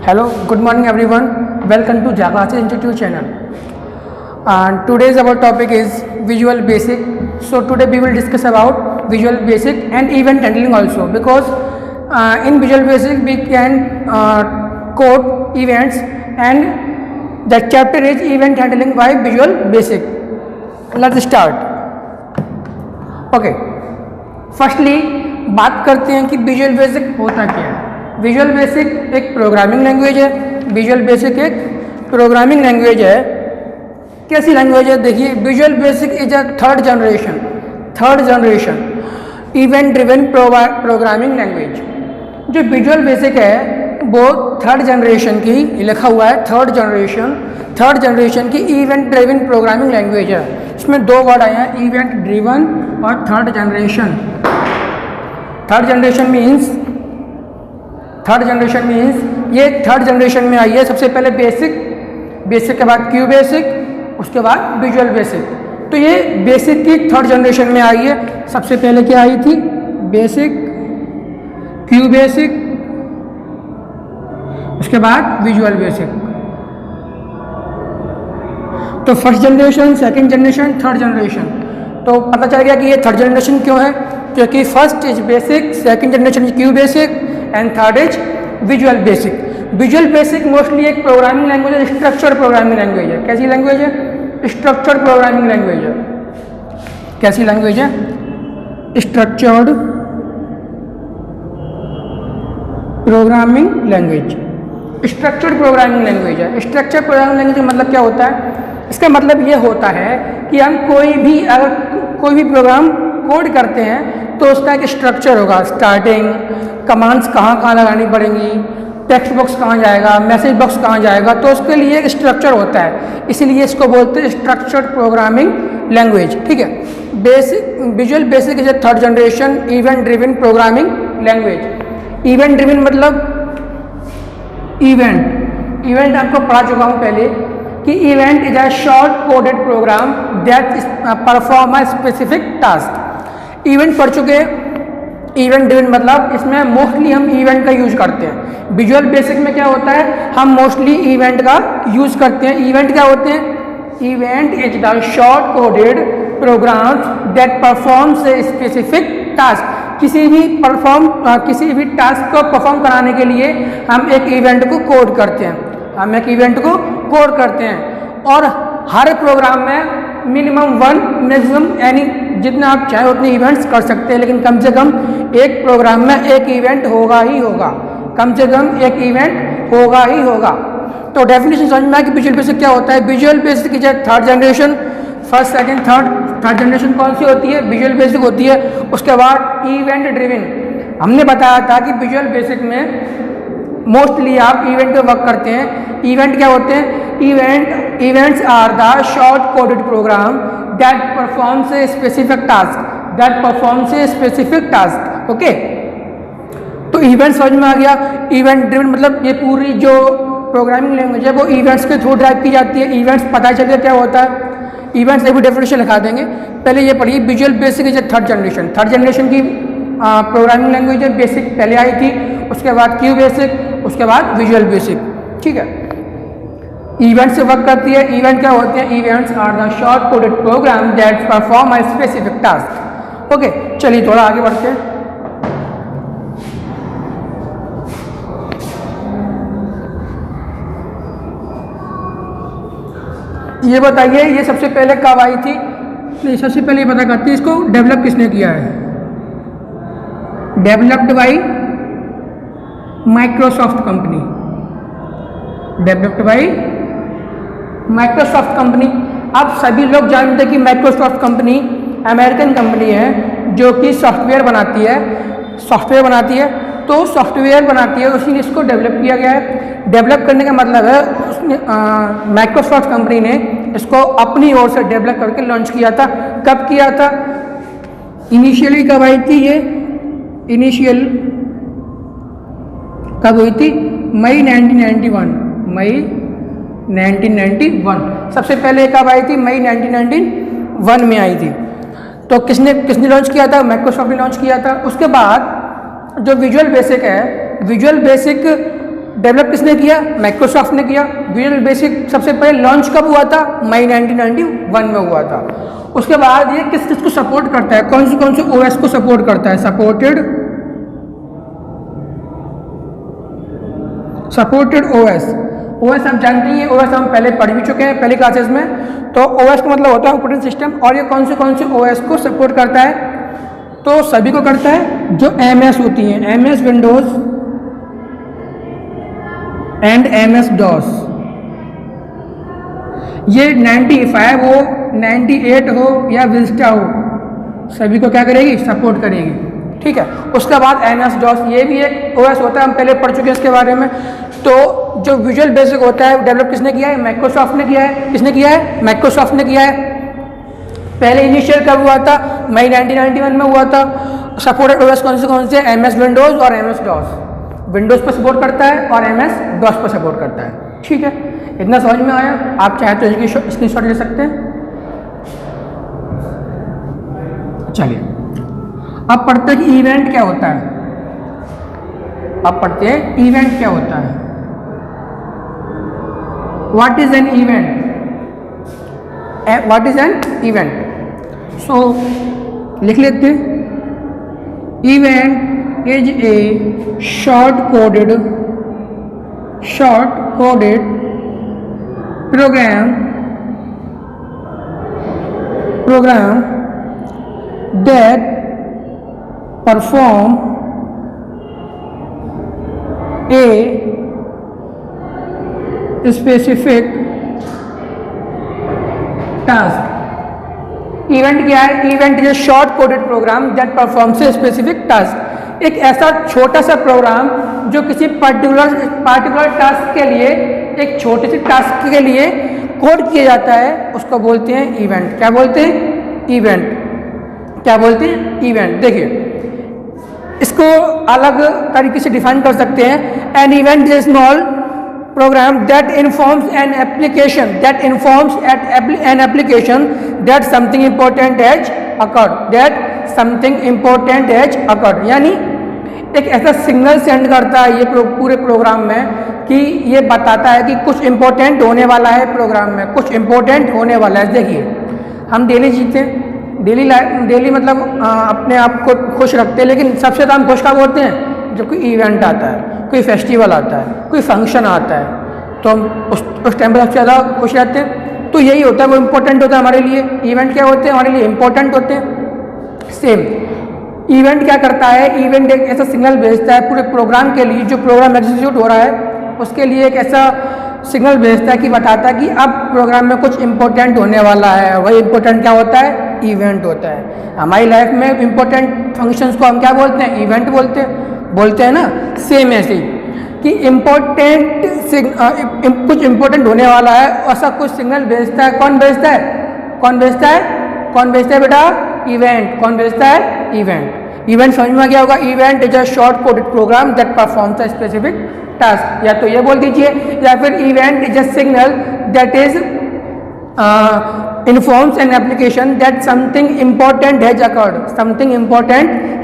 Hello, good morning everyone. Welcome to Jaglases Institute channel. And today's our topic is Visual Basic. So today we will discuss about Visual Basic and event handling also, because in Visual Basic we can code events, and the chapter is event handling by Visual Basic. Let's start. Okay. Firstly बात करते हैं कि Visual basic होता क्या है। Visual basic एक programming language है। Visual basic एक प्रोग्रामिंग लैंग्वेज है। कैसी लैंग्वेज है? देखिए, visual Basic is a third generation event driven programming language. जो विजुअल बेसिक है वो थर्ड जनरेशन की, लिखा हुआ है थर्ड जनरेशन की इवेंट ड्रिवन प्रोग्रामिंग लैंग्वेज है। इसमें दो वर्ड आए हैं, इवेंट ड्रिवन और third generation. Third generation means ये थर्ड जनरेशन में आई है। सबसे पहले बेसिक के बाद क्यू बेसिक, उसके बाद विजुअल बेसिक। तो ये बेसिक की थर्ड जनरेशन में आई है। सबसे पहले क्या आई थी? बेसिक, क्यू बेसिक, उसके बाद विजुअल बेसिक। तो first generation, second generation, third generation. तो पता चल गया कि ये थर्ड जनरेशन क्यों है, क्योंकि first is basic, second generation is Q basic and third is visual basic. Visual basic mostly एक प्रोग्रामिंग लैंग्वेज है, स्ट्रक्चर्ड प्रोग्रामिंग लैंग्वेज है। कैसी लैंग्वेज है? स्ट्रक्चर्ड प्रोग्रामिंग लैंग्वेज है। कैसी लैंग्वेज है? Structured programming language. Structured programming language है। Structured programming language का मतलब क्या होता है? इसका मतलब ये होता है कि हम अगर कोई भी प्रोग्राम कोड करते हैं तो उसका एक स्ट्रक्चर होगा। स्टार्टिंग, कमांड्स कहाँ लगानी पड़ेंगी, टेक्स्ट बॉक्स कहाँ जाएगा, मैसेज बॉक्स कहाँ जाएगा, तो उसके लिए एक स्ट्रक्चर होता है। इसीलिए इसको बोलते हैं स्ट्रक्चर्ड प्रोग्रामिंग लैंग्वेज। ठीक है। Visual Basic is a third generation event driven programming language. Event driven मतलब इवेंट आपको पढ़ा चुका हूँ पहले कि event is a short coded program that perform a specific task. Event पढ़ चुके हैं। इवेंट ड्रिवन मतलब इसमें मोस्टली हम इवेंट का यूज करते हैं। विजुअल बेसिक में क्या होता है? हम मोस्टली इवेंट का यूज करते हैं। इवेंट क्या होते हैं? Event is the short coded program that performs a specific task. किसी भी टास्क को परफॉर्म कराने के लिए हम एक इवेंट को कोड करते हैं। और हर प्रोग्राम में मिनिमम वन, मैक्सिमम यानी जितना आप चाहे उतने इवेंट्स कर सकते हैं, लेकिन कम से कम एक प्रोग्राम में एक इवेंट होगा ही होगा। तो डेफिनेशन समझ में आया कि विजुअल बेसिक क्या होता है। Visual Basic is third generation. First, second, third generation कौन सी होती है? विजुअल बेसिक होती है। उसके बाद इवेंट ड्रिवन। हमने बताया था कि विजुअल बेसिक में मोस्टली आप इवेंट पे वर्क करते हैं। इवेंट क्या होते हैं? Events are the short coded program that performs a specific task. Okay, तो इवेंट समझ में आ गया। इवेंट ड्रिवन मतलब ये पूरी जो प्रोग्रामिंग लैंग्वेज है वो इवेंट्स के थ्रू ड्राइव की जाती है। इवेंट्स पता चल गया क्या होता है। इवेंट्स एक भी डेफिनेशन लिखा देंगे। पहले ये पढ़िए, visual Basic is third generation की प्रोग्रामिंग लैंग्वेज है। बेसिक पहले आई थी, उसके बाद क्यू बेसिक, उसके बाद विजुअल बेसिक। ठीक है। इवेंट से वर्क करती है। इवेंट क्या होते हैं? Events are the short coded program that perform a specific task. Okay, चलिए थोड़ा आगे बढ़ते हैं। ये बताइए, ये सबसे पहले कब आई थी? सबसे पहले ये पता करती है इसको डेवलप किसने किया है। Developed by Microsoft company. अब सभी लोग जानते हैं कि माइक्रोसॉफ्ट कंपनी अमेरिकन कंपनी है जो कि सॉफ्टवेयर बनाती है। तो सॉफ्टवेयर बनाती है, उसी ने इसको डेवलप किया गया है। डेवलप करने का मतलब है उसने माइक्रोसॉफ्ट कंपनी ने इसको अपनी ओर से डेवलप करके लॉन्च किया था। कब किया था? इनिशियली कब आई थी ये? इनिशियल कब हुई थी? मई 1991। सबसे पहले कब आई थी? मई 1991 में आई थी। तो किसने लॉन्च किया था? माइक्रोसॉफ्ट ने लॉन्च किया था। उसके बाद जो विजुअल बेसिक है, विजुअल बेसिक डेवलप किसने किया? माइक्रोसॉफ्ट ने किया। विजुअल बेसिक सबसे पहले लॉन्च कब हुआ था? मई 1991 में हुआ था। उसके बाद ये किस किस को सपोर्ट करता है, कौन से ओएस को सपोर्ट करता है? Supported OS. ओएस आप जानते हैं, ओएस हम पहले पढ़ भी चुके हैं पहले क्लासेस में। तो ओएस का मतलब होता है ऑपरेटिंग सिस्टम, और ये कौन से ओएस को सपोर्ट करता है? तो सभी को करता है जो एमएस होती हैं, MS Windows and MS DOS. ये 95 हो, 98 हो या विस्टा हो, सभी को क्या करेगी? सपोर्ट करेगी। ठीक है। उसके बाद एमएस डॉस, ये भी एक ओएस होता है, हम पहले पढ़ चुके हैं इसके बारे में। तो जो विजुअल बेसिक होता है डेवलप किसने किया है? माइक्रोसॉफ्ट ने किया है। किसने किया है? माइक्रोसॉफ्ट ने किया है। पहले इनिशियल कब हुआ था? मई 1991 में हुआ था। सपोर्टेड ओएस कौन से? एमएस विंडोज और एमएस डॉस। विंडोज पर सपोर्ट करता है और एमएस डॉस पर सपोर्ट करता है। ठीक है, इतना समझ में आया? आप चाहे तो इसकी स्क्रीनशॉट ले सकते हैं। चलिए अब पढ़ते हैं कि इवेंट क्या होता है। अब पढ़ते हैं इवेंट क्या होता है। What is an event? What is an event? So लिख लेते हैं। Event is a short coded program that perform a specific task. Event क्या है? Event is a short coded program that performs a specific task. एक ऐसा छोटा सा programme जो किसी पार्टिकुलर टास्क के लिए, एक छोटे से टास्क के लिए कोड किया जाता है, उसको बोलते हैं इवेंट। क्या बोलते हैं? इवेंट। क्या बोलते हैं? इवेंट। देखिए इसको अलग तरीके से डिफाइन कर सकते हैं। An event is small program that informs an application that something important has occurred। यानी एक ऐसा सिग्नल सेंड करता है ये पूरे प्रोग्राम में कि ये बताता है कि कुछ इंपॉर्टेंट होने वाला है, प्रोग्राम में कुछ इंपॉर्टेंट होने वाला है। देखिए हम डेली जीते हैं, डेली मतलब अपने आप को खुश रखते हैं, लेकिन सबसे ज़्यादा हम खुश कब होते हैं? जब कोई इवेंट आता है, कोई फेस्टिवल आता है, कोई फंक्शन आता है, तो हम उस टाइम पर सबसे ज़्यादा खुश रहते हैं। तो यही होता है, वो इम्पोर्टेंट होता है हमारे लिए। इवेंट क्या होते हैं? हमारे लिए इम्पोर्टेंट होते हैं। सेम इवेंट क्या करता है? इवेंट एक ऐसा सिग्नल भेजता है पूरे प्रोग्राम के लिए, जो प्रोग्राम एग्जीक्यूट हो रहा है उसके लिए एक ऐसा सिग्नल भेजता है कि बताता है कि अब प्रोग्राम में कुछ इंपॉर्टेंट होने वाला है। वही इंपॉर्टेंट क्या होता है? इवेंट होता है। हमारी लाइफ में इंपॉर्टेंट फंक्शंस को हम क्या बोलते हैं? इवेंट बोलते हैं ना। सेम ऐसे ही कि कुछ इंपॉर्टेंट होने वाला है, ऐसा कुछ सिग्नल भेजता है। कौन भेजता है बेटा? इवेंट। कौन भेजता है? इवेंट। इवेंट समझ में क्या होगा? Event is a short coded program that performs a specific task. या तो ये बोल दीजिए, या फिर event is a signal that is informs an application that something important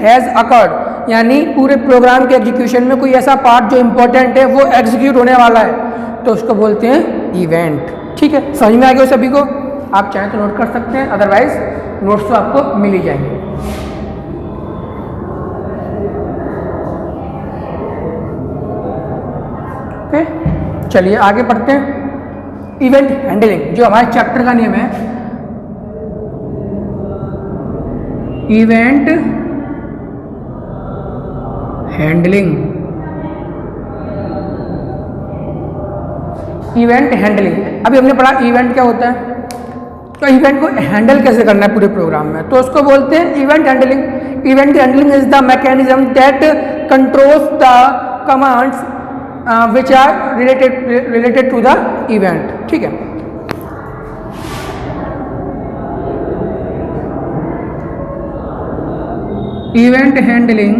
has occurred। यानी पूरे प्रोग्राम के एग्जीक्यूशन में कोई ऐसा पार्ट जो इंपॉर्टेंट है वो एग्जीक्यूट होने वाला है, तो उसको बोलते हैं इवेंट। ठीक है, समझ में आ गया सभी को? आप चाहें तो नोट कर सकते हैं, अदरवाइज नोट्स तो आपको मिल ही जाएंगे। ओके, चलिए आगे बढ़ते हैं। इवेंट हैंडलिंग जो हमारे चैप्टर का नेम है, इवेंट हैंडलिंग। अभी हमने पढ़ा इवेंट क्या होता है, तो इवेंट को हैंडल कैसे करना है पूरे प्रोग्राम में, तो उसको बोलते हैं event handling. Event handling is the mechanism that controls the commands which are related to the event। ठीक है, event handling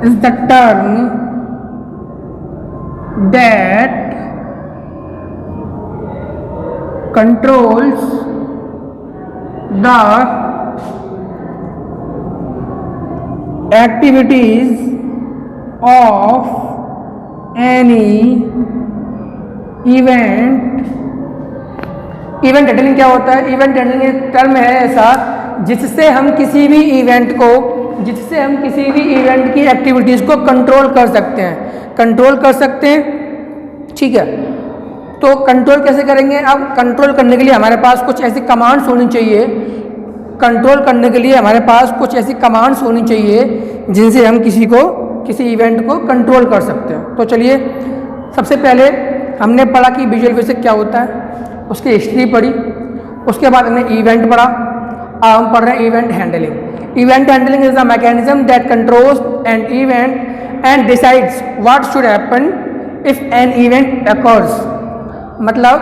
is the term that controls the activities of any event handling क्या होता है? इवेंट हैंडलिंग एक term है ऐसा जिससे हम किसी भी इवेंट की एक्टिविटीज़ को कंट्रोल कर सकते हैं, ठीक है। तो कंट्रोल कैसे करेंगे? अब कंट्रोल करने के लिए हमारे पास कुछ ऐसी कमांड्स होनी चाहिए, जिनसे हम किसी इवेंट को कंट्रोल कर सकते हैं। तो चलिए, सबसे पहले हमने पढ़ा कि विजुअल बेसिक क्या होता है, उसकी हिस्ट्री पढ़ी, उसके बाद हमने इवेंट पढ़ा। अब हम पढ़ रहे हैं event handling. Event handling is the mechanism that controls an event and decides what should happen if an event occurs. मतलब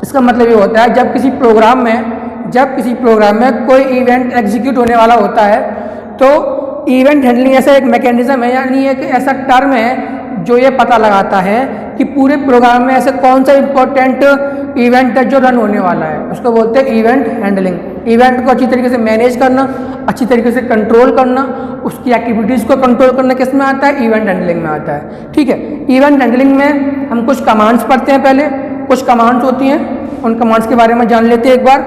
इसका मतलब ये होता है जब किसी प्रोग्राम में कोई इवेंट एग्जीक्यूट होने वाला होता है, तो इवेंट हैंडलिंग ऐसा एक मैकेनिज्म है, यानी एक ऐसा टर्म है जो ये पता लगाता है कि पूरे प्रोग्राम में ऐसे कौन सा इंपॉर्टेंट इवेंट है जो रन होने वाला है, उसको बोलते हैं इवेंट हैंडलिंग। इवेंट को अच्छी तरीके से मैनेज करना, अच्छी तरीके से कंट्रोल करना, उसकी एक्टिविटीज़ को कंट्रोल करना किस में आता है? इवेंट हैंडलिंग में आता है, ठीक है। इवेंट हैंडलिंग में हम कुछ कमांड्स पढ़ते हैं। पहले कुछ कमांड्स होती हैं, उन कमांड्स के बारे में जान लेते हैं एक बार।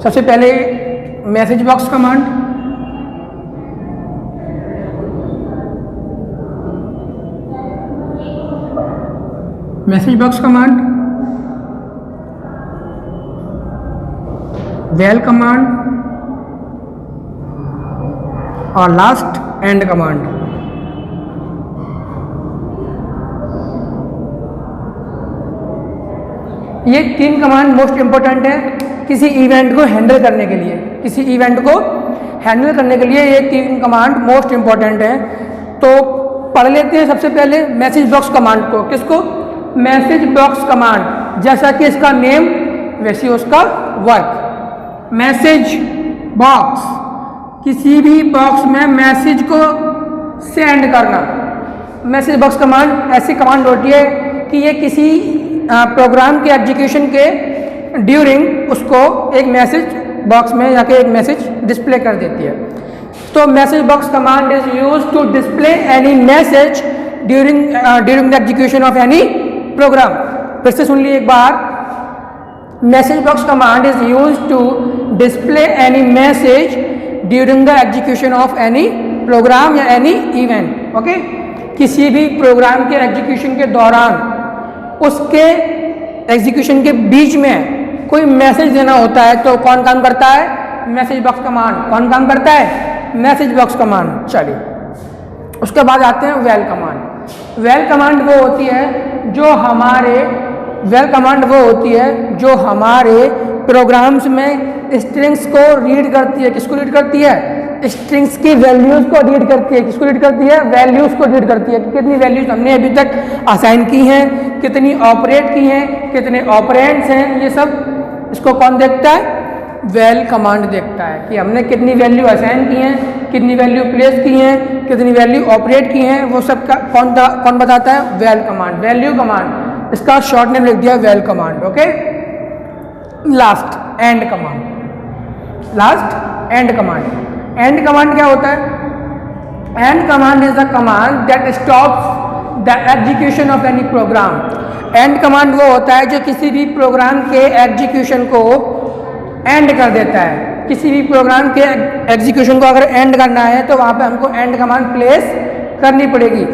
सबसे पहले message box command. Val command और लास्ट एंड कमांड। ये तीन कमांड मोस्ट इंपॉर्टेंट है किसी इवेंट को हैंडल करने के लिए। ये तीन कमांड मोस्ट इंपॉर्टेंट है। तो पढ़ लेते हैं सबसे पहले मैसेज बॉक्स कमांड को। किसको? Message box command. जैसा कि इसका नेम वैसे उसका वर्क। मैसेज बॉक्स, किसी भी बॉक्स में मैसेज को सेंड करना। मैसेज बॉक्स कमांड ऐसी कमांड होती है कि ये किसी प्रोग्राम के एग्जीक्यूशन के ड्यूरिंग उसको एक मैसेज बॉक्स में जाके एक मैसेज डिस्प्ले कर देती है। तो message box command is used to display any message during the execution of any program. फिर से सुन ली एक बार। Message box command is used to display any message during the execution of any program या एनी इवेंट। ओके, किसी भी programme के एग्जीक्यूशन के दौरान उसके एग्जीक्यूशन के बीच में कोई मैसेज देना होता है तो कौन काम करता है? Message box command. कौन काम करता है? Message box command. चलिए, उसके बाद आते हैं वेल कमांड। वेल कमांड वो होती है जो हमारे प्रोग्राम्स में स्ट्रिंग्स को रीड करती है। किसको रीड करती है? स्ट्रिंग्स की वैल्यूज को रीड करती है। किसको रीड करती है? वैल्यूज को रीड करती है कि कितनी वैल्यूज हमने अभी तक असाइन की हैं, कितनी ऑपरेट की हैं, कितने ऑपरेंड्स हैं, ये सब इसको कौन देखता है? वेल कमांड देखता है कि हमने कितनी वैल्यू असाइन की हैं, कितनी वैल्यू प्लेस की हैं, कितनी वैल्यू ऑपरेट की हैं, वो सब का कौन बताता है? Val command. वैल्यू कमांड, इसका शॉर्ट नेम लिख दिया val command. Okay, last end command. End command क्या होता है? End command is the command that stops the execution of any program. End command वो होता है जो किसी भी प्रोग्राम के एग्जीक्यूशन को एंड कर देता है। किसी भी प्रोग्राम के एग्जीक्यूशन को अगर एंड करना है तो वहाँ पे हमको एंड कमांड प्लेस करनी पड़ेगी।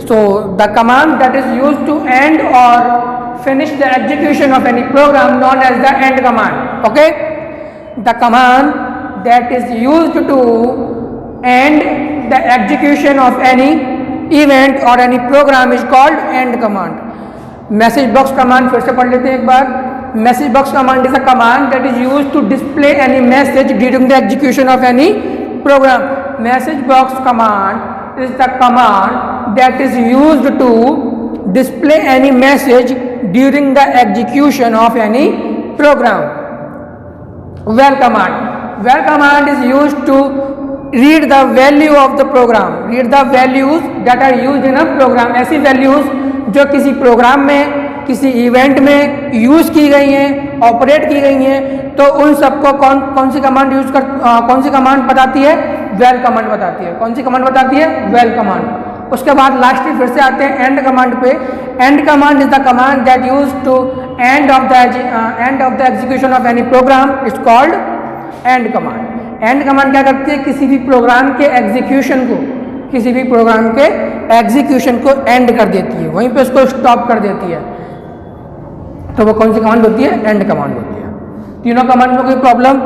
So the command that is used to end और finish the execution of any program known as the end command. Okay, the command that is used to end the execution of any event or any program is called end command। message box command फिर से पढ़ लेते हैं एक बार। message box command is a command that is used to display any message during the execution of any program। message box command is the command that is used to display any message during the execution of any program। well command is used to read the value of the program। read the values that are used in a program। ऐसी values जो किसी programme में, किसी event में use की गई हैं, operate की गई हैं, तो उन सबको कौन सी कमांड कौन सी कमांड बताती है? वेल कमांड बताती है। कौन सी कमांड बताती है? Val command. उसके बाद लास्ट में फिर से आते हैं एंड कमांड पे। End command is the command that use to end of the execution of any program, it's called end command. End command क्या करती है? किसी भी प्रोग्राम के एग्जीक्यूशन को एंड कर देती है, वहीं पे उसको स्टॉप कर देती है। तो वो कौन सी कमांड होती है? एंड कमांड होती है। तीनों कमांड में कोई प्रॉब्लम?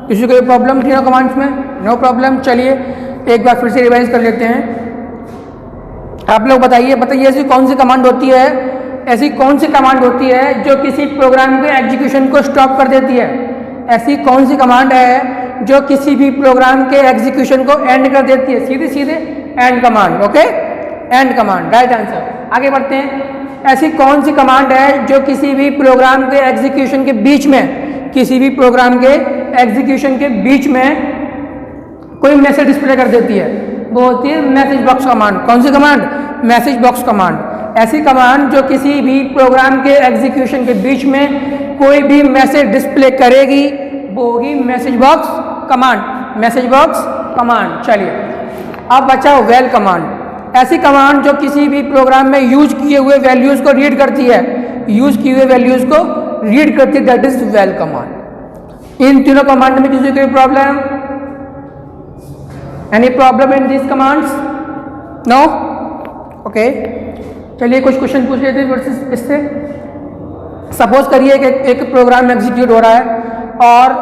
किसी को कोई प्रॉब्लम तीनों कमांड्स में? No problem. चलिए एक बार फिर से रिवाइज कर लेते हैं। आप लोग बताइए ऐसी कौन सी कमांड होती है, ऐसी कौन सी कमांड होती है जो किसी प्रोग्राम के एग्जीक्यूशन को स्टॉप कर देती है? ऐसी कौन सी कमांड है जो किसी भी प्रोग्राम के एग्जीक्यूशन को एंड कर देती है? सीधे सीधे and command. Okay, and command right answer. आगे बढ़ते हैं। ऐसी कौन सी कमांड है जो किसी भी प्रोग्राम के एग्जीक्यूशन के बीच में, किसी भी प्रोग्राम के एग्जीक्यूशन के बीच में कोई मैसेज डिस्प्ले कर देती है? वो होती है मैसेज बॉक्स कमांड। कौन सी कमांड? Message box command. ऐसी कमांड जो किसी भी प्रोग्राम के एग्जीक्यूशन के बीच में कोई भी मैसेज डिस्प्ले करेगी, वो होगी message box command. Message box command. चलिए अब बचा वेल कमांड। ऐसी कमांड जो किसी भी प्रोग्राम में यूज किए हुए वैल्यूज को रीड करती है, यूज किए हुए वैल्यूज को रीड करती है, दैट इज वेल कमांड। इन तीनों कमांड में किसी कोई problem? Any problem in this commands? No? Okay, चलिए कुछ क्वेश्चन पूछ लेते हैं इससे। सपोज करिए कि एक प्रोग्राम एग्जीक्यूट हो रहा है और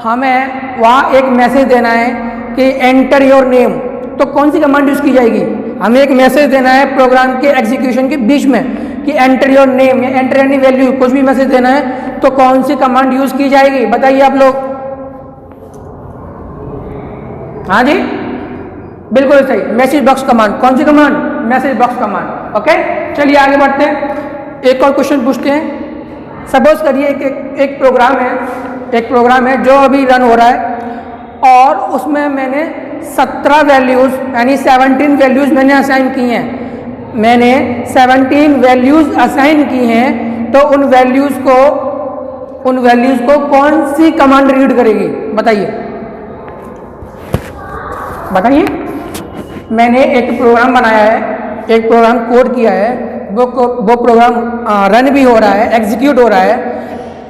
हमें वहाँ एक मैसेज देना है कि एंटर योर नेम। तो कौन सी कमांड यूज की जाएगी? हमें एक मैसेज देना है प्रोग्राम के एग्जीक्यूशन के बीच में कि एंटर योर नेम या एंटर एनी वैल्यू, कुछ भी मैसेज देना है, तो कौन सी कमांड यूज की जाएगी? बताइए आप लोग। हाँ जी, बिल्कुल सही, मैसेज बॉक्स कमांड। कौन सी command? Message box command. Okay, चलिए आगे बढ़ते हैं। एक और क्वेश्चन पूछते हैं। सपोज करिए एक प्रोग्राम है जो अभी रन हो रहा है और उसमें मैंने 17 वैल्यूज यानी 17 वैल्यूज मैंने असाइन की हैं। मैंने 17 वैल्यूज असाइन की हैं, तो उन वैल्यूज को कौन सी कमांड रीड करेगी? बताइए। मैंने एक प्रोग्राम बनाया है, एक प्रोग्राम कोड किया है, वो प्रोग्राम रन भी हो रहा है, एग्जीक्यूट हो रहा है,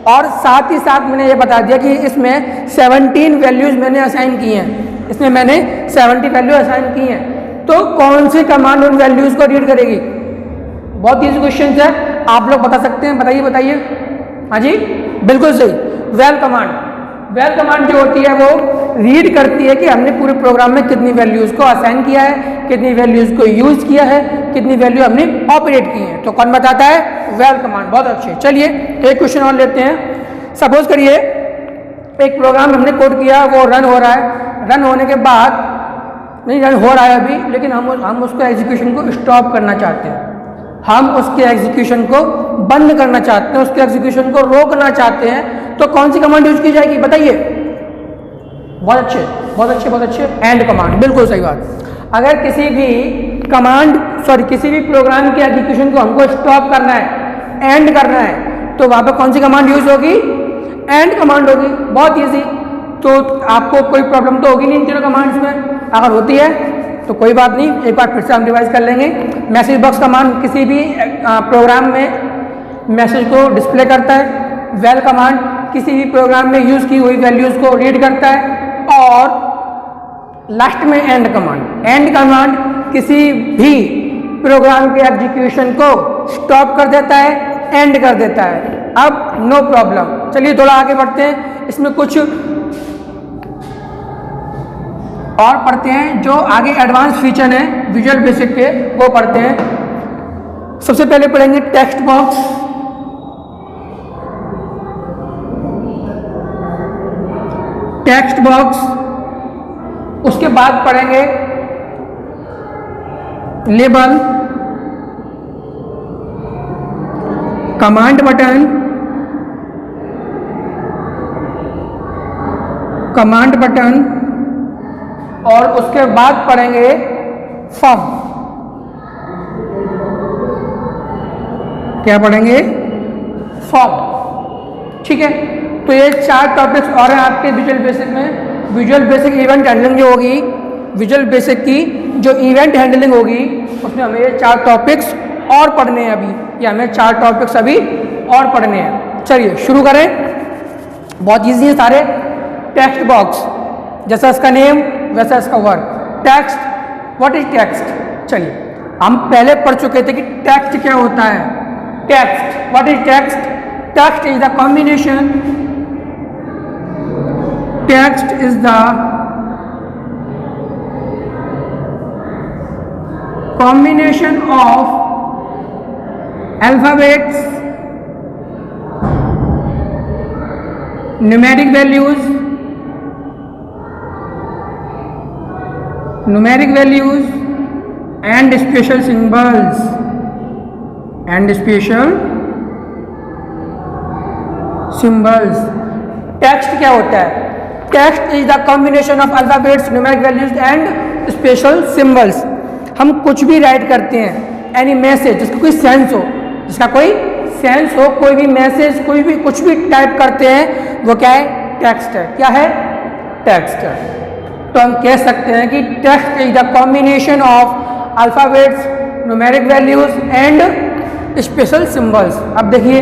और साथ ही साथ मैंने ये बता दिया कि इसमें 17 वैल्यूज मैंने असाइन की हैं। इसमें मैंने 70 वैल्यू असाइन की हैं, तो कौन सी कमांड उन वैल्यूज को रीड करेगी? बहुत ईजी क्वेश्चन है, आप लोग बता सकते हैं। बताइए। हाँ जी, बिल्कुल सही, वेल कमांड। वेल कमांड जो होती है वो रीड करती है कि हमने पूरे प्रोग्राम में कितनी वैल्यूज को असाइन किया है, कितनी वैल्यूज को यूज किया है, कितनी वैल्यू हमने ऑपरेट की है। तो कौन बताता है? Val command. बहुत अच्छे। चलिए एक क्वेश्चन और लेते हैं। सपोज करिए एक प्रोग्राम हमने कोड किया, वो रन हो रहा है। रन होने के बाद, नहीं रन हो रहा है अभी, लेकिन हम उसको एग्जीक्यूशन को स्टॉप करना चाहते हैं, हम उसके एग्जीक्यूशन को बंद करना चाहते हैं, उसके एग्जीक्यूशन को रोकना चाहते हैं, तो कौन सी कमांड यूज की जाएगी? बताइए। बहुत अच्छे। एंड कमांड, बिल्कुल सही बात। अगर किसी भी प्रोग्राम के एग्जीक्यूशन को हमको स्टॉप करना है, एंड करना है, तो वहां पर कौन सी कमांड यूज होगी? एंड कमांड होगी। बहुत ईजी। तो आपको कोई प्रॉब्लम तो होगी नहीं इन तीनों कमांड्स में। अगर होती है तो कोई बात नहीं, एक बार फिर से हम रिवाइज कर लेंगे। मैसेज बॉक्स कमांड किसी भी प्रोग्राम में मैसेज को डिस्प्ले करता है। वेल कमांड किसी भी प्रोग्राम में यूज की हुई वैल्यूज को रीड करता है। और लास्ट में एंड कमांड। एंड कमांड किसी भी प्रोग्राम के एग्जीक्यूशन को स्टॉप कर देता है, एंड कर देता है। अब नो प्रॉब्लम। चलिए थोड़ा आगे बढ़ते हैं, इसमें कुछ और पढ़ते हैं जो आगे एडवांस फीचर है विजुअल बेसिक के, वो पढ़ते हैं। सबसे पहले पढ़ेंगे टेक्स्ट बॉक्स। टेक्स्ट बॉक्स, उसके बाद पढ़ेंगे लेबल, कमांड बटन, और उसके बाद पढ़ेंगे फॉर्म। क्या पढ़ेंगे? फॉर्म। ठीक है, तो ये 4 टॉपिक्स और हैं आपके विजुअल बेसिक में। विजुअल बेसिक इवेंट हैंडलिंग जो होगी, विजुअल बेसिक की जो इवेंट हैंडलिंग होगी, उसमें हमें ये 4 टॉपिक्स और पढ़ने हैं अभी, ये हमें 4 टॉपिक्स अभी और पढ़ने हैं। चलिए शुरू करें, बहुत ईजी है सारे। टेक्स्ट बॉक्स, जैसा इसका नेम वैसा इसका work. Text, what is text? चलिए, हम पहले पढ़ चुके थे कि टेक्स्ट क्या होता है। Text, what is text? Text is the combination, text is the combination of alphabets, numeric values and special symbols text क्या होता है? Text is the combination of alphabets, numeric values and special symbols. हम कुछ भी right करते हैं, any message जिसका कोई सेंस हो, कोई भी मैसेज, कोई भी कुछ भी टाइप करते हैं, वो क्या है? टेक्स्ट है। क्या है? टेक्स्ट है। तो हम कह सकते हैं कि text is the combination of alphabets, numeric values and special symbols. अब देखिए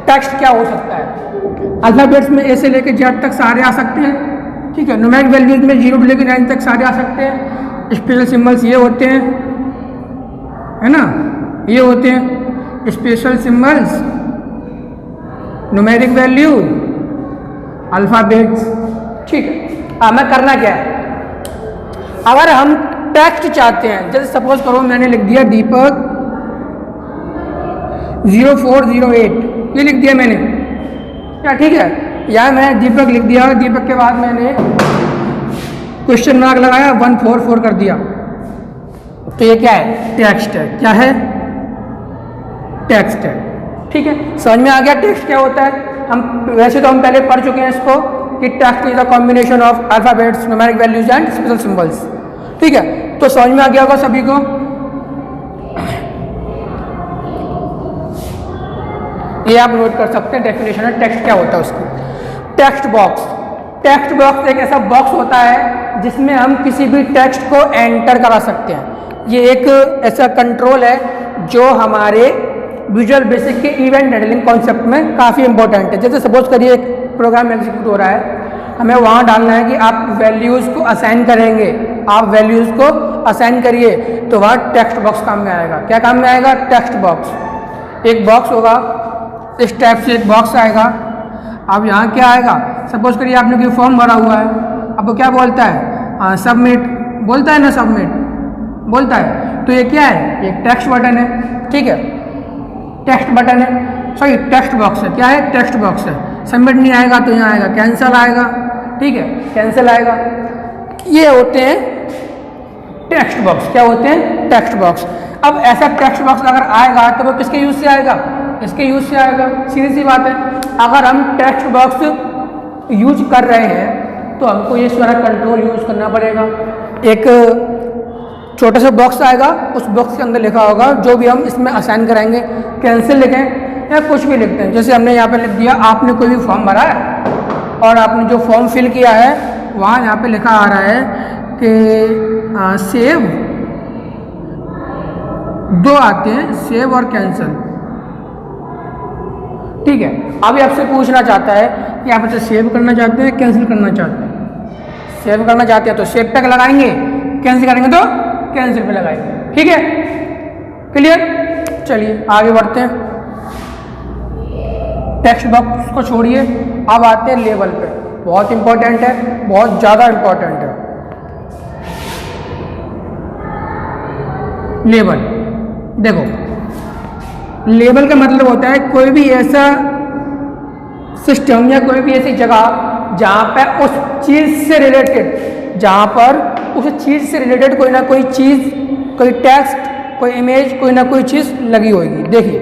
टेक्स्ट क्या हो सकता है। अल्फाबेट्स में ए से लेकर जेड तक सारे आ सकते हैं, ठीक है। न्यूमेरिक वैल्यूज में 0 से लेकर 9 तक सारे आ सकते हैं। स्पेशल सिंबल्स ये होते हैं, है ना, ये होते हैं special symbols, numeric value, alphabets, ठीक है। हमें करना क्या है? अगर हम टेक्स्ट चाहते हैं, जैसे सपोज करो मैंने लिख दिया दीपक 0408, ये लिख दिया मैंने, क्या ठीक है। यहाँ मैंने दीपक लिख दिया, दीपक के बाद मैंने क्वेश्चन मार्क लगाया, 144 कर दिया, तो ये क्या है? टेक्स्ट है। क्या है? टेक्स्ट है, ठीक है। समझ में आ गया टेक्स्ट क्या होता है? हम वैसे तो हम पहले पढ़ चुके हैं इसको कि text is the combination of alphabets, numeric values and special symbols, ठीक है। तो समझ में आ गया होगा सभी को। ये आप नोट कर सकते हैं, डेफिनेशन है टेक्स्ट क्या होता है उसकी। टेक्स्ट बॉक्स, टेक्स्ट बॉक्स एक ऐसा बॉक्स होता है जिसमें हम किसी भी टेक्स्ट को एंटर करा सकते हैं। ये एक ऐसा कंट्रोल है जो हमारे विजुअल बेसिक के इवेंट हैंडलिंग कॉन्सेप्ट में काफ़ी इंपॉर्टेंट है। जैसे सपोज करिए एक प्रोग्राम एग्जीक्यूट हो रहा है, हमें वहाँ डालना है कि आप वैल्यूज़ को असाइन करेंगे, आप वैल्यूज़ को असाइन करिए, तो वहाँ टेक्स्ट बॉक्स काम में आएगा। क्या काम में आएगा? Text box. एक बॉक्स होगा, इस टाइप से एक बॉक्स आएगा। अब यहाँ क्या आएगा? सपोज करिए आपने कोई फॉर्म भरा हुआ है, अब वो क्या बोलता है? सबमिट बोलता है ना, सबमिट बोलता है, तो ये क्या है? ये टेक्स्ट बटन है, ठीक है, टेक्स्ट बटन है, सॉरी टेक्स्ट बॉक्स है। क्या है? टेक्स्ट बॉक्स है। सबमिट नहीं आएगा तो यहाँ आएगा कैंसिल आएगा, ठीक है, कैंसिल आएगा। ये होते हैं टेक्स्ट बॉक्स। क्या होते हैं? Text box. अब ऐसा टेक्स्ट बॉक्स अगर आएगा तो वो किसके यूज़ से आएगा? इसके यूज़ से आएगा, सीधी सी बात है। अगर हम टेक्स्ट बॉक्स यूज कर रहे हैं तो हमको ये सारा कंट्रोल यूज करना पड़ेगा। एक छोटा सा बॉक्स आएगा, उस बॉक्स के अंदर लिखा होगा जो भी हम इसमें असाइन कराएंगे, कैंसिल लिखें या कुछ भी लिखते हैं। जैसे हमने यहाँ पे लिख दिया, आपने कोई भी फॉर्म भरा है और आपने जो फॉर्म फिल किया है वहाँ यहाँ पे लिखा आ रहा है कि सेव, दो आते हैं, सेव और कैंसिल, ठीक है। अभी आपसे पूछना चाहता है कि आप इसे सेव करना चाहते हैं, कैंसिल करना चाहते हैं। सेव करना चाहते हैं तो सेव पे लगाएंगे, कैंसिल करेंगे तो कैंसिल पे लगाएंगे, ठीक है, क्लियर। चलिए आगे बढ़ते हैं। टेक्स्ट बॉक्स को छोड़िए, अब आते हैं लेबल पे। बहुत इंपॉर्टेंट है, बहुत ज़्यादा इंपॉर्टेंट है लेबल। देखो, लेबल का मतलब होता है कोई भी ऐसा सिस्टम या कोई भी ऐसी जगह जहाँ पर उस चीज़ से रिलेटेड, जहाँ पर उस चीज़ से रिलेटेड कोई ना कोई चीज़, कोई टेक्स्ट, कोई इमेज, कोई ना कोई चीज़ लगी होगी। देखिए,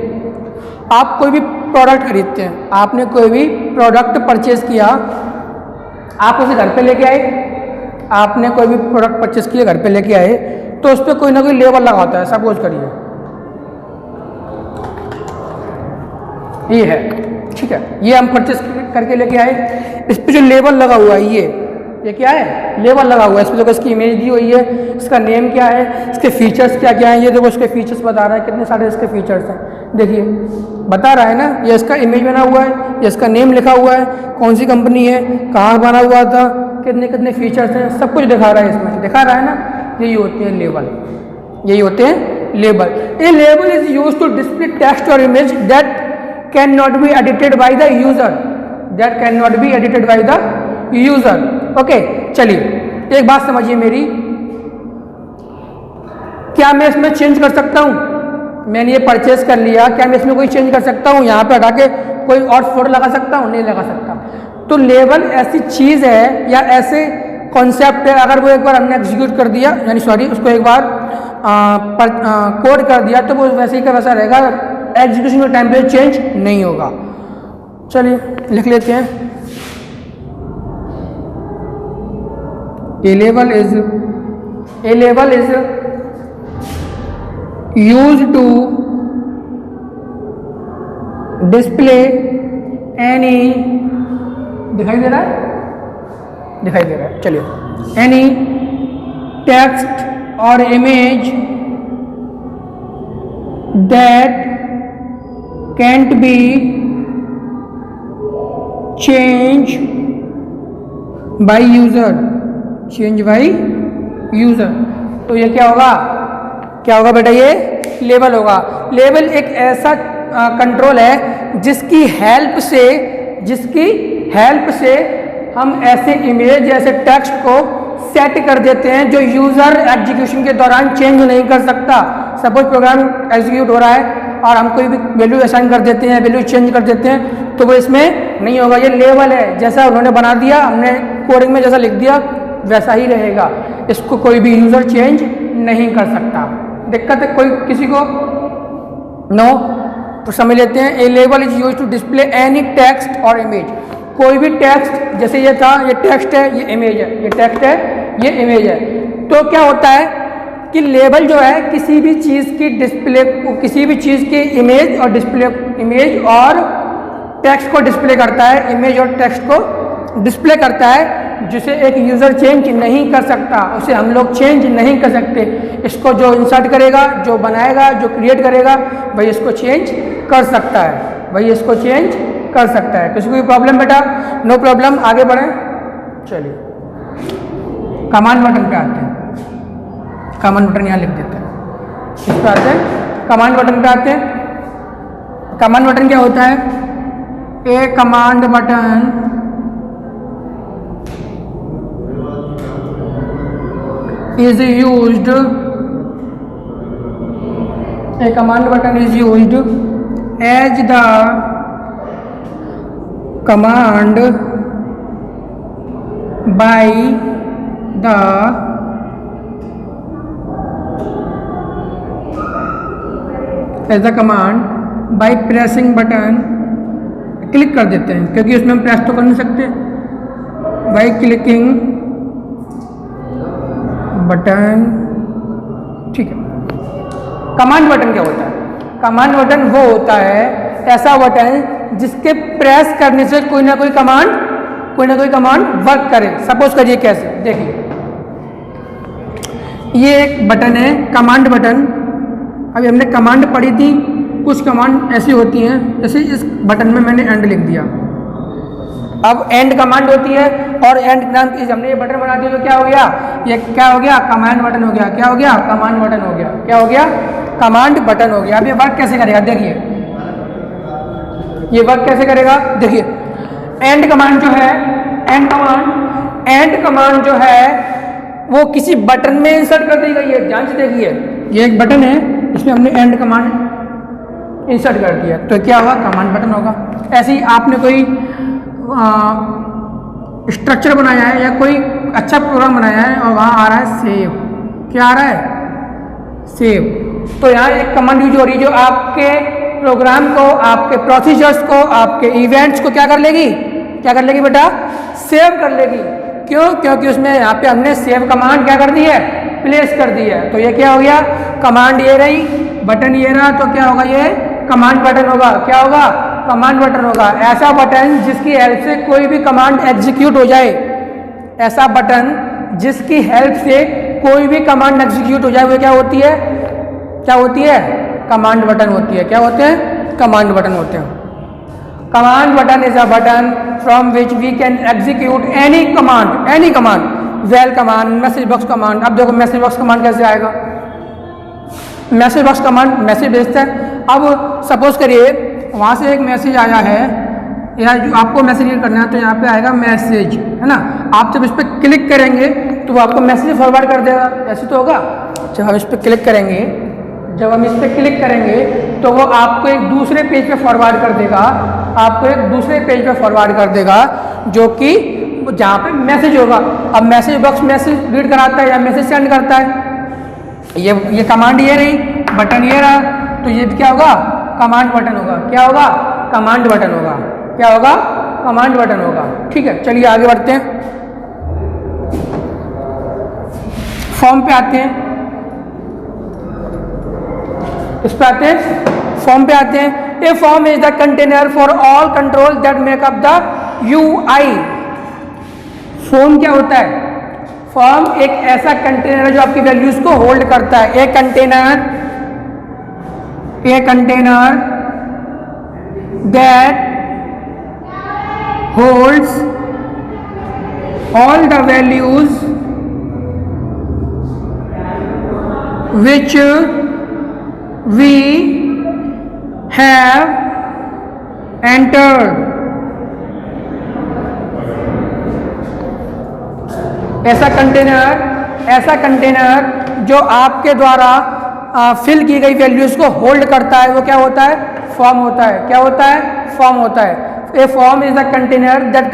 आप कोई भी प्रोडक्ट खरीदते हैं, आपने कोई भी प्रोडक्ट परचेज किया, आप उसे घर पे लेके आए, आपने कोई भी प्रोडक्ट परचेज किया, घर पे लेके आए, तो उस पर कोई ना कोई लेबल लगा होता है। सपोज करिए ये है, ठीक है, ये हम परचेस करके लेके आए। इस पर जो लेबल लगा हुआ है ये क्या है, लेबल लगा हुआ है। इस पर देखो इसकी इमेज दी हुई है, इसका नेम क्या है, इसके फीचर्स क्या क्या हैं। ये देखो इसके फीचर्स बता रहा है, कितने सारे इसके फीचर्स हैं, देखिए बता रहा है ना। ये इसका इमेज बना हुआ है, ये इसका नेम लिखा हुआ है, कौन सी कंपनी है, कहाँ बना हुआ था, कितने कितने फीचर्स हैं, सब कुछ दिखा रहा है इसमें, दिखा रहा है ना। यही होते हैं लेबल, यही होते हैं label. A label is used to display text और image that can not be edited by the user, that can not be edited by the user. Okay, चलिए एक बात समझिए मेरी, क्या मैं इसमें चेंज कर सकता हूं? मैंने ये परचेस कर लिया, क्या मैं इसमें कोई चेंज कर सकता हूं? यहाँ पे हटा के कोई और फोटो लगा सकता हूं? नहीं लगा सकता। तो लेबल ऐसी चीज है या ऐसे कॉन्सेप्ट है, अगर वो एक बार हमने एग्जीक्यूट कर दिया, यानी सॉरी उसको एक बार कोड कर दिया, तो वो वैसे ही का वैसा रहेगा, एग्जीक्यूशन के टाइम पे चेंज नहीं होगा। चलिए लिख लेते हैं, A label is used to display any, दिखाई दे रहा है, दिखाई दे रहा है, चलिए, any text or image that can't be changed by user, change by user. तो ये क्या होगा, क्या होगा बेटा, ये लेबल होगा। लेबल एक ऐसा कंट्रोल है जिसकी हेल्प से हम ऐसे इमेज ऐसे टेक्स्ट को सेट कर देते हैं जो यूजर एग्जीक्यूशन के दौरान चेंज नहीं कर सकता। सपोज प्रोग्राम एग्जीक्यूट हो रहा है और हम कोई भी वैल्यू असाइन कर देते हैं, वैल्यू चेंज कर देते हैं, तो वो इसमें नहीं होगा। ये लेबल है, जैसा उन्होंने बना दिया, हमने कोडिंग में जैसा लिख दिया वैसा ही रहेगा, इसको कोई भी यूजर चेंज नहीं कर सकता। दिक्कत है कोई किसी को? नो। तो समझ लेते हैं, a label is used to display any text और इमेज। कोई भी टेक्स्ट, जैसे ये था, ये टेक्स्ट है, ये इमेज है, ये टेक्स्ट है, ये इमेज है। तो क्या होता है कि लेबल जो है किसी भी चीज़ की डिस्प्ले, किसी भी चीज़ की इमेज और डिस्प्ले, इमेज और टेक्स्ट को डिस्प्ले करता है, इमेज और टेक्स्ट को डिस्प्ले करता है, जिसे एक यूज़र चेंज नहीं कर सकता, उसे हम लोग चेंज नहीं कर सकते। इसको जो इंसर्ट करेगा, जो बनाएगा, जो क्रिएट करेगा, वही इसको चेंज कर सकता है, वही इसको चेंज कर सकता है। किसी को भी प्रॉब्लम बेटा? नो प्रॉब्लम, आगे बढ़ें। चलिए कमांड बटन पे आते हैं, कमांड बटन यहाँ लिख देते हैं, इस पर आते हैं, कमांड बटन पे आते हैं। कमांड बटन क्या होता है? A command button is used, a command button is used as the command by the command by pressing button, click कर देते हैं क्योंकि उसमें हम प्रेस तो कर नहीं सकते, by clicking बटन, ठीक है। कमांड बटन क्या होता है? कमांड बटन वो होता है ऐसा बटन जिसके प्रेस करने से कोई ना कोई कमांड वर्क करे। सपोज करिए कैसे, देखिए ये एक बटन है, कमांड बटन। अभी हमने कमांड पढ़ी थी, कुछ कमांड ऐसी होती हैं, जैसे इस बटन में मैंने एंड लिख दिया। अब एंड कमांड होती है, और एंड नाम की हमने ये बटन बना दिया तो क्या हो गया, ये क्या हो गया, कमांड बटन हो गया। क्या हो गया? कमांड बटन हो गया। क्या हो गया? कमांड बटन हो गया। अब ये वर्क कैसे करेगा? देखिए ये वर्क कैसे करेगा, देखिए एंड कमांड जो है, एंड कमांड जो है वो किसी बटन में इंसर्ट कर दी गई है। ध्यान से देखिए, ये एक बटन है, इसमें हमने एंड कमांड इंसर्ट कर दिया, तो क्या होगा? कमांड बटन होगा। ऐसे ही आपने कोई स्ट्रक्चर बनाया है या कोई अच्छा प्रोग्राम बनाया है और वहाँ आ रहा है सेव, क्या आ रहा है? सेव। तो यहाँ एक कमांड यूज हो रही है जो आपके प्रोग्राम को, आपके प्रोसीजर्स को, आपके इवेंट्स को क्या कर लेगी? क्या कर लेगी बेटा? सेव कर लेगी। क्यों? क्योंकि उसमें यहाँ पे हमने सेव कमांड क्या कर दी है? प्लेस कर दी है। तो ये क्या हो गया? कमांड ये रही, बटन ये रहा, तो क्या होगा? ये कमांड बटन होगा। क्या होगा? कमांड बटन होगा, ऐसा बटन जिसकी हेल्प से कोई भी कमांड एग्जीक्यूट हो जाए, ऐसा बटन जिसकी हेल्प से कोई भी कमांड एग्जीक्यूट हो जाए, वो क्या होती है, क्या होती है, कमांड बटन होती है। क्या होते हैं, कमांड बटन होते हैं। Command button is a button from which we can execute any command, val command, message box command. अब देखो मैसेज बॉक्स कमांड कैसे आएगा, मैसेज बॉक्स कमांड मैसेज भेजता है। अब सपोज करिए वहाँ से एक मैसेज आया है, या जो आपको मैसेज करना है तो यहाँ पे आएगा मैसेज, है ना। आप जब इस पर क्लिक करेंगे तो वो आपको मैसेज फॉरवर्ड कर देगा, ऐसे तो होगा। जब हम इस पर क्लिक करेंगे, जब हम इस पर क्लिक करेंगे तो वो आपको एक दूसरे पेज पे फॉरवर्ड कर देगा, आपको एक दूसरे पेज पे फॉरवर्ड कर देगा, जो कि जहाँ पे मैसेज होगा। अब मैसेज बॉक्स मैसेज रीड कराता है या मैसेज सेंड करता है, ये कमांड ये रही, बटन ये रहा, तो ये क्या होगा, कमांड बटन होगा। क्या होगा, कमांड बटन होगा। क्या होगा, कमांड बटन होगा। ठीक है, चलिए आगे बढ़ते हैं, फॉर्म पे आते हैं। इस पे आते हैं, फॉर्म पे आते हैं। A form is the container for all control that make up the UI. Form क्या होता है, फॉर्म एक ऐसा कंटेनर है जो आपकी वैल्यूज को होल्ड करता है। ए container that holds all the values which we have entered। ऐसा कंटेनर जो आपके द्वारा फिल की गई वैल्यूज को होल्ड करता है, वो क्या होता है, फॉर्म होता है। क्या होता है, फॉर्म होता है। A form is the container that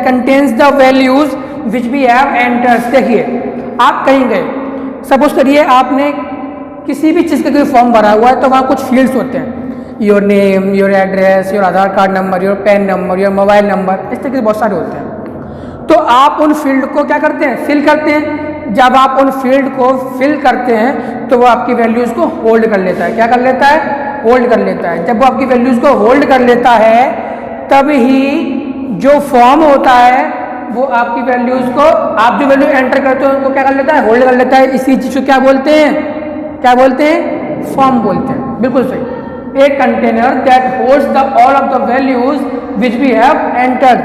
contains the values which we have entered। देखिए आप कहीं गए, सपोज करिए आपने किसी भी चीज़ का कोई फॉर्म भरा हुआ है, तो वहाँ कुछ फील्ड्स होते हैं, your name, your address, your Aadhaar card number, your pan number, your mobile number, इस तरह के बहुत सारे होते हैं। तो आप उन फील्ड को क्या करते हैं, फिल करते हैं। जब आप उन फील्ड को फिल करते हैं तो वो आपकी वैल्यूज़ को होल्ड कर लेता है। क्या कर लेता है, होल्ड कर लेता है। जब वो आपकी वैल्यूज़ को होल्ड कर लेता है, तब ही जो फॉर्म होता है वो आपकी वैल्यूज को, आप जो वैल्यू एंटर करते हो उनको क्या कर लेता है, होल्ड कर लेता है। इसी चीज को क्या बोलते हैं, क्या बोलते हैं, फॉर्म बोलते हैं। बिल्कुल सही। A container that holds the all of the values which we have entered.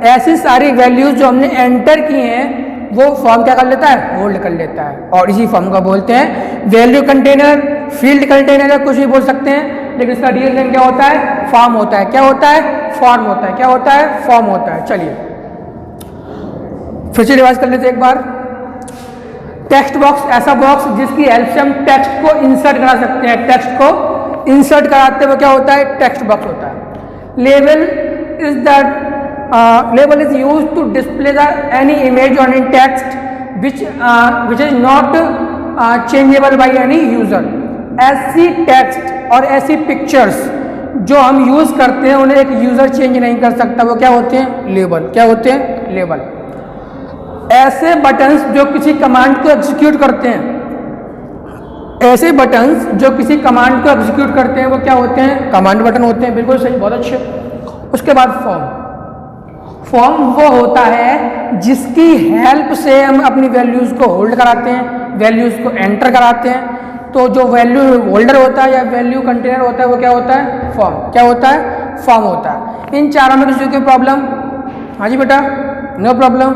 ऐसी सारी वैल्यूज जो हमने एंटर की हैं वो फॉर्म क्या कर लेता है, होल्ड कर लेता है। और इसी फॉर्म को बोलते हैं वैल्यू कंटेनर, फील्ड कंटेनर, या कुछ भी बोल सकते हैं, लेकिन इसका रियल नेम क्या होता है, फॉर्म होता है। क्या होता है, फॉर्म होता है। क्या होता है, फॉर्म होता है। चलिए फिर से रिवाइज कर लेते हैं एक बार। टेक्स्ट बॉक्स, ऐसा बॉक्स जिसकी हेल्प से हम टेक्स्ट को इंसर्ट करा सकते हैं। टेक्स्ट को इंसर्ट कराते हुए क्या होता है, टेक्स्ट बॉक्स होता है। Label is use to display the any image on in text which is not changeable by any user. ऐसी टेक्स्ट और ऐसी पिक्चर्स जो हम यूज करते हैं उन्हें एक यूजर चेंज नहीं कर सकता, वो क्या होते हैं, लेबल। क्या होते हैं, लेबल। ऐसे बटन्स जो किसी कमांड को एग्जीक्यूट करते हैं, ऐसे बटन्स जो किसी कमांड को एग्जीक्यूट करते हैं वो क्या होते हैं, कमांड बटन होते हैं। बिल्कुल सही, बहुत अच्छे। उसके बाद फॉर्म वो होता है जिसकी हेल्प से हम अपनी वैल्यूज को होल्ड कराते हैं, वैल्यूज को एंटर कराते हैं। तो जो वैल्यू होल्डर होता है या वैल्यू कंटेनर होता है वो क्या होता है, फॉर्म। क्या होता है, फॉर्म होता है। इन चारों में किसी कोई प्रॉब्लम? हाँ जी बेटा, नो प्रॉब्लम।